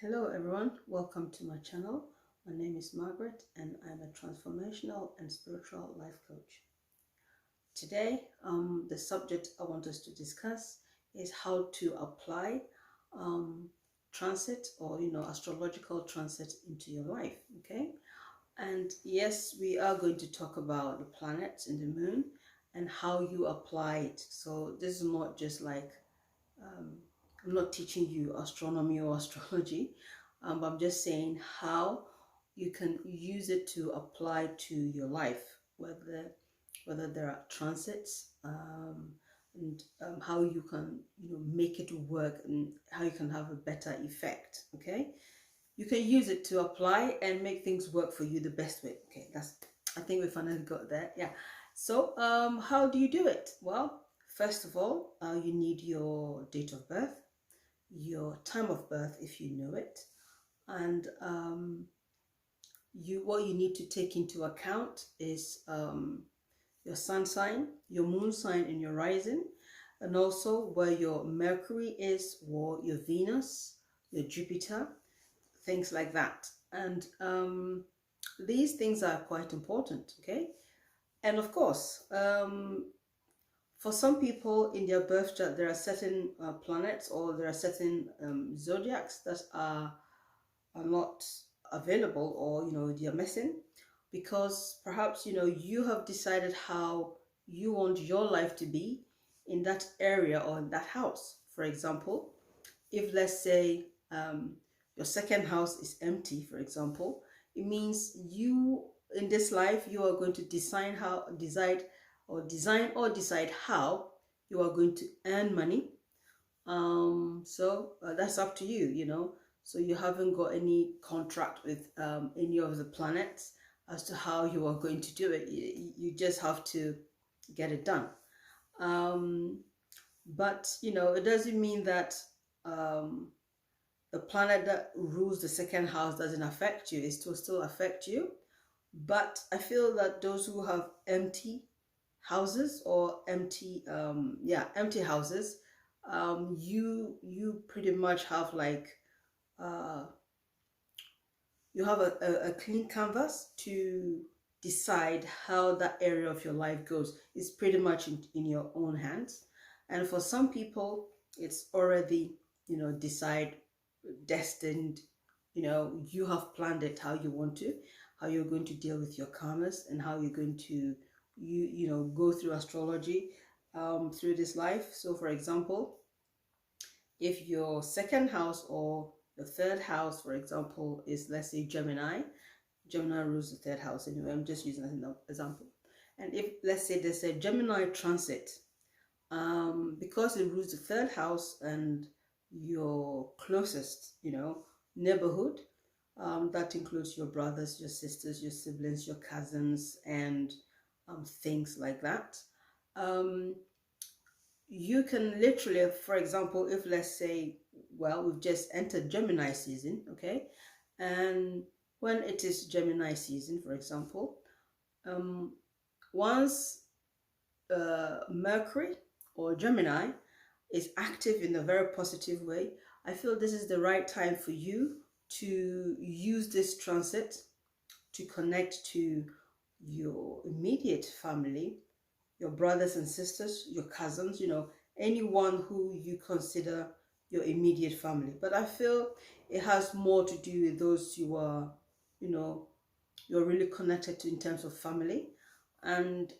Hello everyone, welcome to my channel. My name is Margaret and I'm a transformational and spiritual life coach. Today, the subject I want us to discuss is how to apply transit or astrological transit into your life. Okay, and yes, we are going to talk about the planets and the moon and how you apply it. So this is not just like I'm not teaching you astronomy or astrology. I'm just saying how you can use it to apply to your life, whether there are transits, and how you can make it work and how you can have a better effect. Okay, you can use it to apply and make things work for you the best way. Okay, I think we finally got there. Yeah. So how do you do it? Well, first of all, you need your date of birth, your time of birth if you know it, and what you need to take into account is your sun sign, your moon sign, and your rising, and also where your Mercury is, or your Venus, your Jupiter, things like that. And these things are quite important. Okay, and of course, for some people in their birth chart, there are certain planets or there are certain zodiacs that are not available, or they're missing because perhaps you have decided how you want your life to be in that area or in that house. For example, if let's say your second house is empty, for example, it means you in this life you are going to design or decide how you are going to earn money. So that's up to you. So you haven't got any contract with any of the planets as to how you are going to do it. You just have to get it done. But it doesn't mean that the planet that rules the second house doesn't affect you. It will still affect you. But I feel that those who have empty houses or empty houses, you pretty much have like you have a clean canvas to decide how that area of your life goes. It's pretty much in your own hands. And for some people it's already destined. You have planned it how you want to, how you're going to deal with your karmas, and how you're going to go through astrology through this life. So for example, if your second house or the third house, for example, is, let's say, Gemini rules the third house anyway, I'm just using as an example. And if, let's say, there's a Gemini transit, because it rules the third house and your closest neighborhood, that includes your brothers, your sisters, your siblings, your cousins, and things like that. You can literally, for example, if let's say, well, we've just entered Gemini season, okay, and when it is Gemini season, for example, once Mercury or Gemini is active in a very positive way, I feel this is the right time for you to use this transit to connect to your immediate family, your brothers and sisters, your cousins, anyone who you consider your immediate family. But I feel it has more to do with those you are, you're really connected to in terms of family. And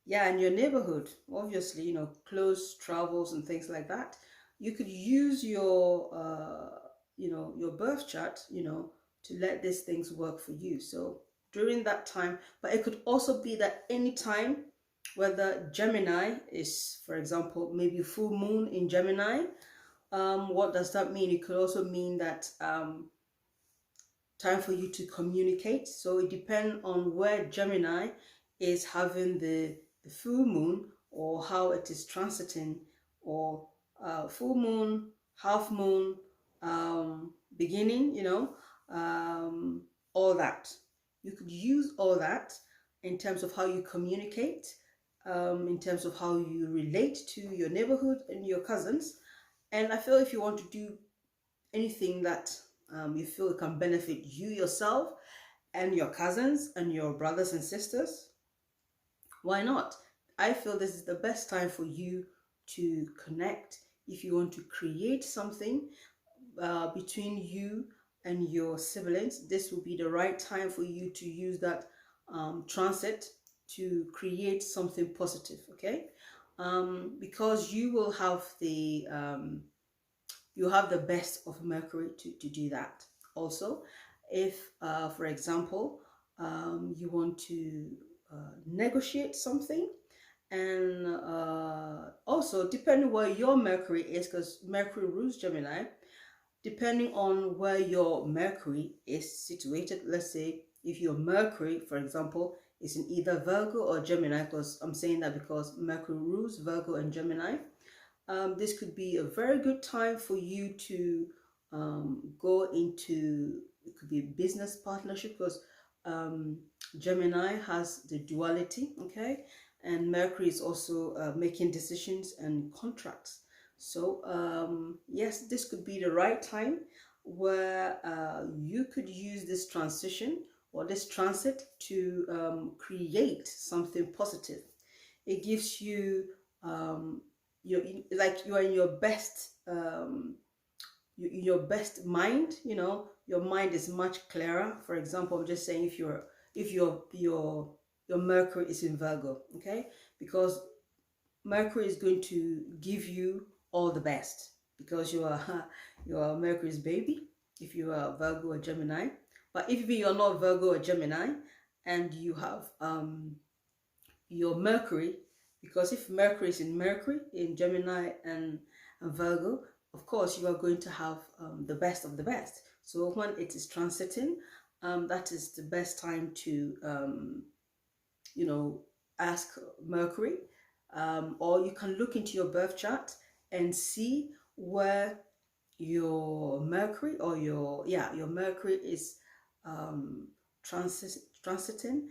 yeah, and your neighborhood, obviously, close travels and things like that. You could use your your birth chart, to let these things work for you. So during that time, but it could also be that any time, whether Gemini is, for example, maybe full moon in Gemini. What does that mean? It could also mean that time for you to communicate. So it depends on where Gemini is having the full moon, or how it is transiting, or full moon, half moon, beginning, all that. You could use all that in terms of how you communicate, in terms of how you relate to your neighborhood and your cousins. And I feel if you want to do anything that you feel can benefit you yourself and your cousins and your brothers and sisters, why not? I feel this is the best time for you to connect. If you want to create something between you and your siblings, this will be the right time for you to use that transit to create something positive, okay? Because you will have the best of Mercury to do that. Also, if, for example, you want to negotiate something, and also depending where your Mercury is, because Mercury rules Gemini, depending on where your Mercury is situated. Let's say if your Mercury, for example, is in either Virgo or Gemini, because I'm saying that because Mercury rules Virgo and Gemini, this could be a very good time for you to go into, it could be a business partnership, because Gemini has the duality, okay? And Mercury is also making decisions and contracts. So yes, this could be the right time where you could use this transition or this transit to create something positive. It gives you like you are in your best your best mind. Your mind is much clearer. For example, I'm just saying, if your Mercury is in Virgo, okay, because Mercury is going to give you all the best, because you are Mercury's baby if you are Virgo or Gemini. But if you're not Virgo or Gemini and you have your Mercury, because if Mercury is in Gemini and Virgo, of course you are going to have the best of the best. So when it is transiting, that is the best time to ask Mercury, or you can look into your birth chart and see where your Mercury, or your Mercury is transiting,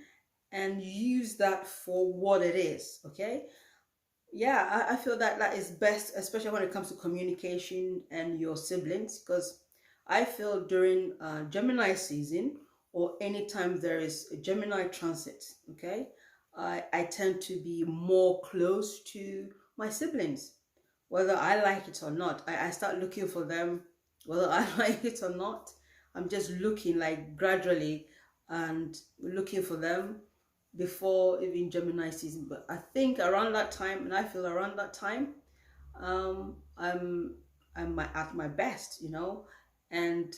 and use that for what it is, okay? Yeah, I feel that that is best, especially when it comes to communication and your siblings, because I feel during Gemini season, or anytime there is a Gemini transit, okay, I tend to be more close to my siblings, whether I like it or not. I start looking for them, whether I like it or not. I'm just looking, like, gradually, and looking for them before even Gemini season. But I think around that time, and I feel around that time, I'm at my best, and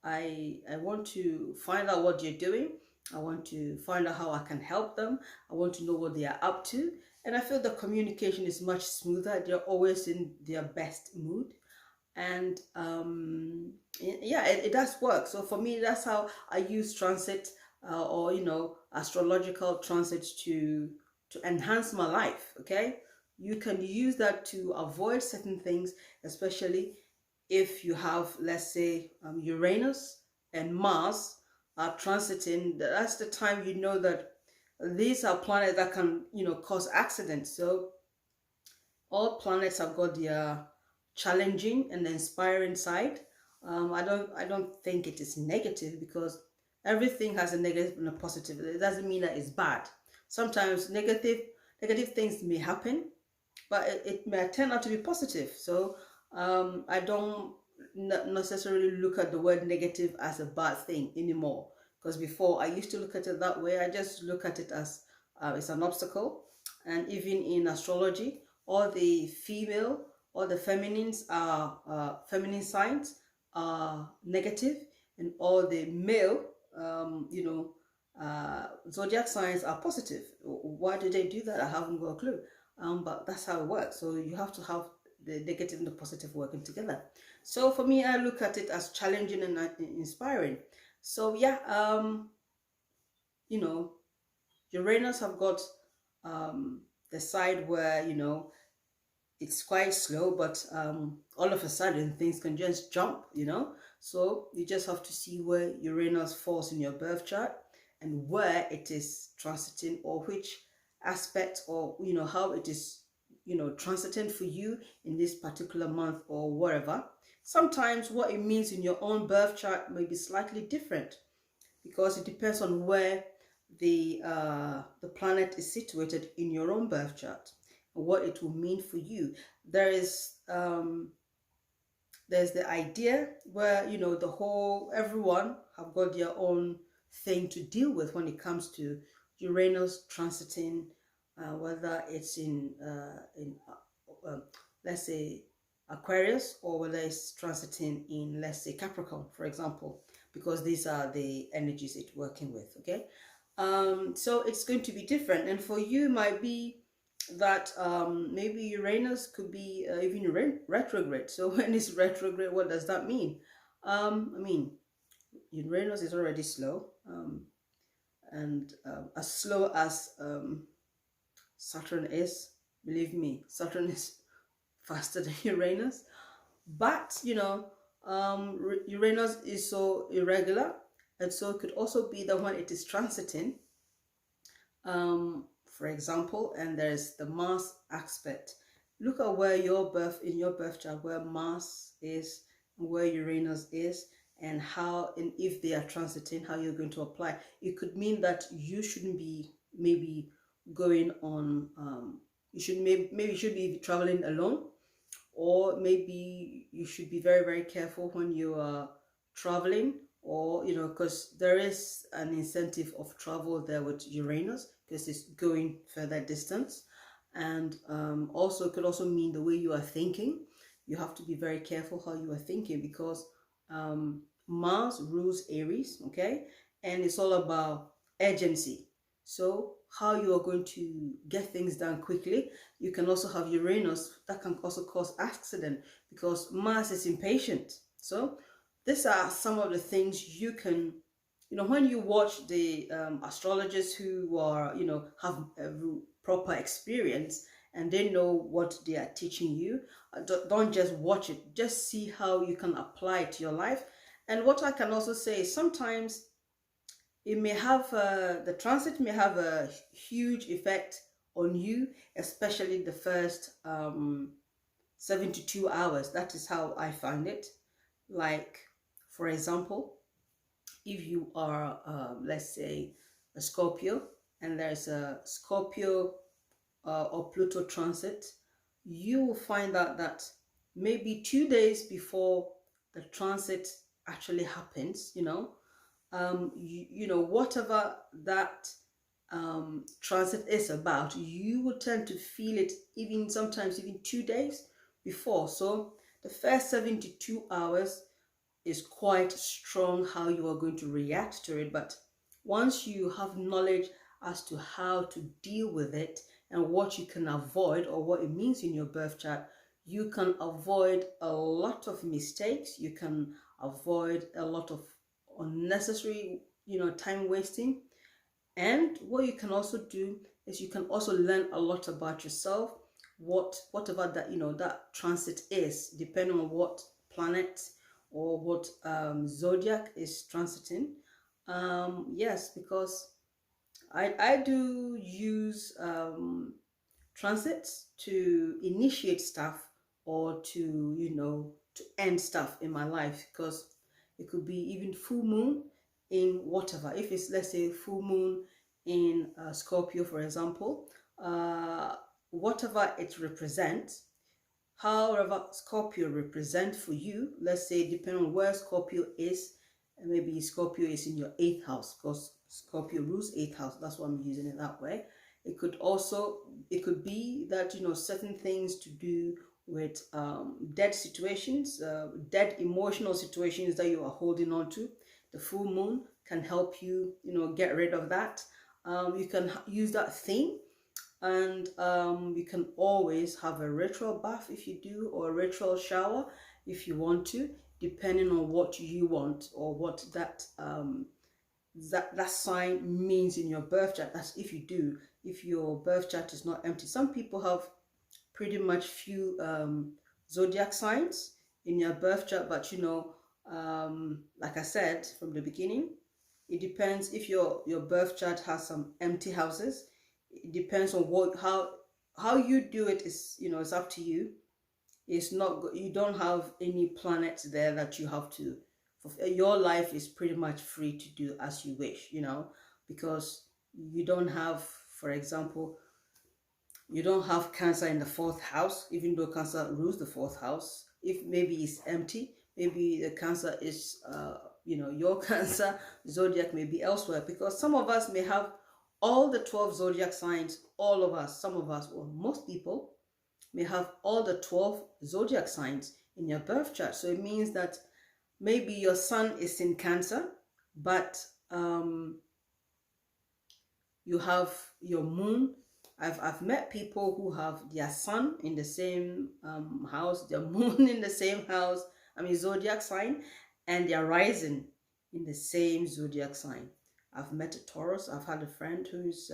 I want to find out what they're doing. I want to find out how I can help them. I want to know what they are up to. And I feel the communication is much smoother. They're always in their best mood. And yeah, it does work. So for me, that's how I use transit, or astrological transits to enhance my life. Okay, you can use that to avoid certain things, especially if you have, let's say, Uranus and Mars are transiting. That's the time that these are planets that can cause accidents. So all planets have got their challenging and inspiring side. I don't think it is negative, because everything has a negative and a positive. It doesn't mean that it's bad. Sometimes negative things may happen, but it may turn out to be positive. So I don't necessarily look at the word negative as a bad thing anymore, because before I used to look at it that way. I just look at it as it's an obstacle. And even in astrology, all the feminines are feminine signs are negative, and all the male zodiac signs are positive. Why do they do that? I haven't got a clue. But that's how it works. So you have to have the negative and the positive working together. So for me, I look at it as challenging and inspiring. So yeah, Uranus have got the side where it's quite slow, but all of a sudden things can just jump. So you just have to see where Uranus falls in your birth chart, and where it is transiting, or which aspect, or how it is transiting for you in this particular month or whatever. Sometimes what it means in your own birth chart may be slightly different, because it depends on where the planet is situated in your own birth chart and what it will mean for you. There's the idea where everyone have got their own thing to deal with when it comes to Uranus transiting, whether it's in let's say Aquarius, or whether it's transiting in, let's say, Capricorn, for example, because these are the energies it's working with. Okay, so it's going to be different, and for you might be that maybe Uranus could be even retrograde. So when it's retrograde, what does that mean? I mean, Uranus is already slow, and as slow as Saturn is, believe me, Saturn is faster than Uranus. But Uranus is so irregular, and so it could also be that when it is transiting, for example, and there's the Mars aspect. Look at where in your birth chart, where Mars is, where Uranus is, and how, and if they are transiting, how you're going to apply. It could mean that you shouldn't be maybe going on, you should maybe you should be traveling alone, or maybe you should be very, very careful when you are traveling, or because there is an incentive of travel there with Uranus, because it's going further distance. And also, it could also mean the way you are thinking. You have to be very careful how you are thinking, because Mars rules Aries, okay, and it's all about urgency. So how you are going to get things done quickly. You can also have Uranus that can also cause accident, because Mars is impatient. So these are some of the things you can, when you watch the astrologers who are, have a proper experience and they know what they are teaching you, don't just watch it, just see how you can apply it to your life. And what I can also say is, sometimes it may have the transit may have a huge effect on you, especially the first 72 hours. That is how I find it. Like, for example, if you are let's say a Scorpio, and there's a Scorpio or Pluto transit, you will find out that maybe 2 days before the transit actually happens, whatever that transit is about, you will tend to feel it even sometimes even 2 days before. So the first 72 hours is quite strong how you are going to react to it. But once you have knowledge as to how to deal with it and what you can avoid, or what it means in your birth chart, you can avoid a lot of mistakes. You can avoid a lot of unnecessary, time wasting. And what you can also do is you can also learn a lot about yourself, whatever that that transit is, depending on what planet or what zodiac is transiting. Yes, because I do use transits to initiate stuff, or to end stuff in my life, because it could be even full moon in whatever. If it's, let's say, full moon in Scorpio, for example, whatever it represents, however Scorpio represents for you, let's say, depending on where Scorpio is, and maybe Scorpio is in your 8th house, because Scorpio rules 8th house. That's why I'm using it that way. It could be that certain things to do with dead situations, dead emotional situations that you are holding on to. The full moon can help you get rid of that. You can use that theme, and you can always have a ritual bath if you do, or a ritual shower if you want to, depending on what you want, or what that that sign means in your birth chart. That's if you do, if your birth chart is not empty. Some people have pretty much few zodiac signs in your birth chart, but like I said from the beginning, it depends if your birth chart has some empty houses. It depends on how how you do it is, it's up to you. It's not, you don't have any planets there that you have to, your life is pretty much free to do as you wish, because you don't have, for example, you don't have Cancer in the fourth house, even though Cancer rules the fourth house. If maybe it's empty, maybe the Cancer is, your Cancer zodiac may be elsewhere, because some of us may have all the 12 zodiac signs, all of us, some of us, or most people may have all the 12 zodiac signs in your birth chart. So it means that maybe your sun is in Cancer, but you have your moon. I've met people who have their sun in the same house, their moon in the same house, zodiac sign, and their rising in the same zodiac sign. I've met a Taurus. I've had a friend who's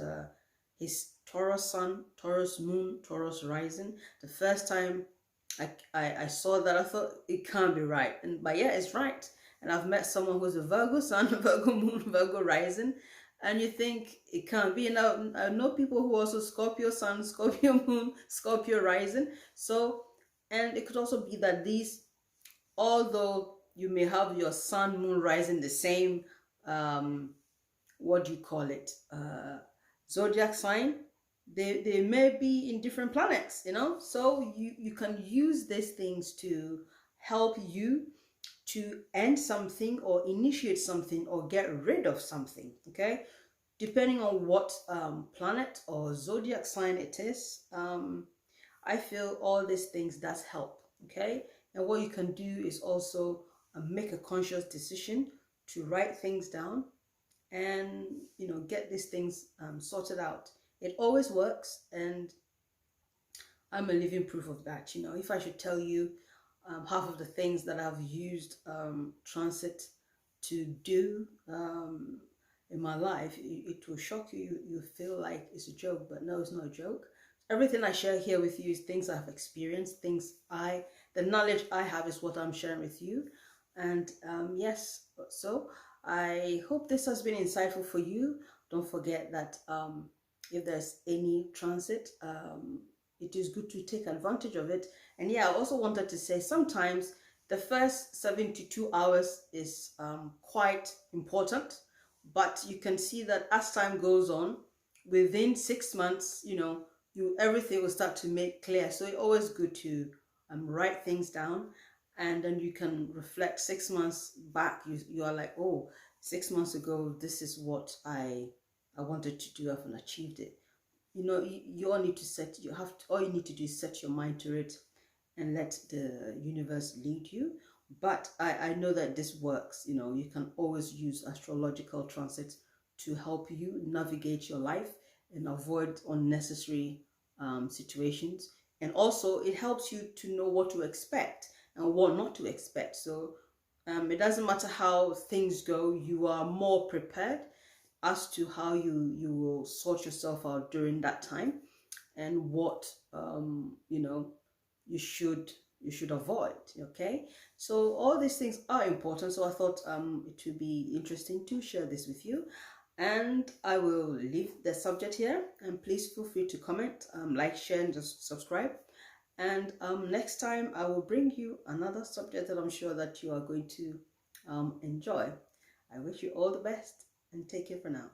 his Taurus sun, Taurus moon, Taurus rising. The first time I saw that, I thought it can't be right, but yeah, it's right. And I've met someone who's a Virgo sun, Virgo moon, Virgo rising, and you think it can't be. Now I know people who also Scorpio sun, Scorpio moon, Scorpio rising. So, and it could also be that these, although you may have your sun, moon, rising the same, what do you call it, zodiac sign, they may be in different planets, so you can use these things to help you to end something or initiate something or get rid of something, okay, depending on what planet or zodiac sign it is. I feel all these things does help, okay. And what you can do is also make a conscious decision to write things down and get these things sorted out. It always works, and I'm a living proof of that. If I should tell you half of the things that I've used transit to do in my life, it will shock you. You feel like it's a joke, but no, it's not a joke. Everything I share here with you is things I've experienced, the knowledge I have is what I'm sharing with you. And yes, so I hope this has been insightful for you. Don't forget that if there's any transit, it is good to take advantage of it. And yeah, I also wanted to say sometimes the first 72 hours is quite important, but you can see that as time goes on, within 6 months, everything will start to make clear. So it's always good to write things down, and then you can reflect 6 months back. You are like, oh, 6 months ago, this is what I wanted to do. I've achieved it. You all need to all you need to do is set your mind to it and let the universe lead you. But I know that this works. You can always use astrological transits to help you navigate your life and avoid unnecessary situations. And also it helps you to know what to expect and what not to expect. So it doesn't matter how things go, you are more prepared as to how you will sort yourself out during that time, and what you should avoid. Okay, so all these things are important, so I thought it would be interesting to share this with you. And I will leave the subject here, and please feel free to comment, like, share, and just subscribe. And next time I will bring you another subject that I'm sure that you are going to enjoy. I wish you all the best, and take care for now.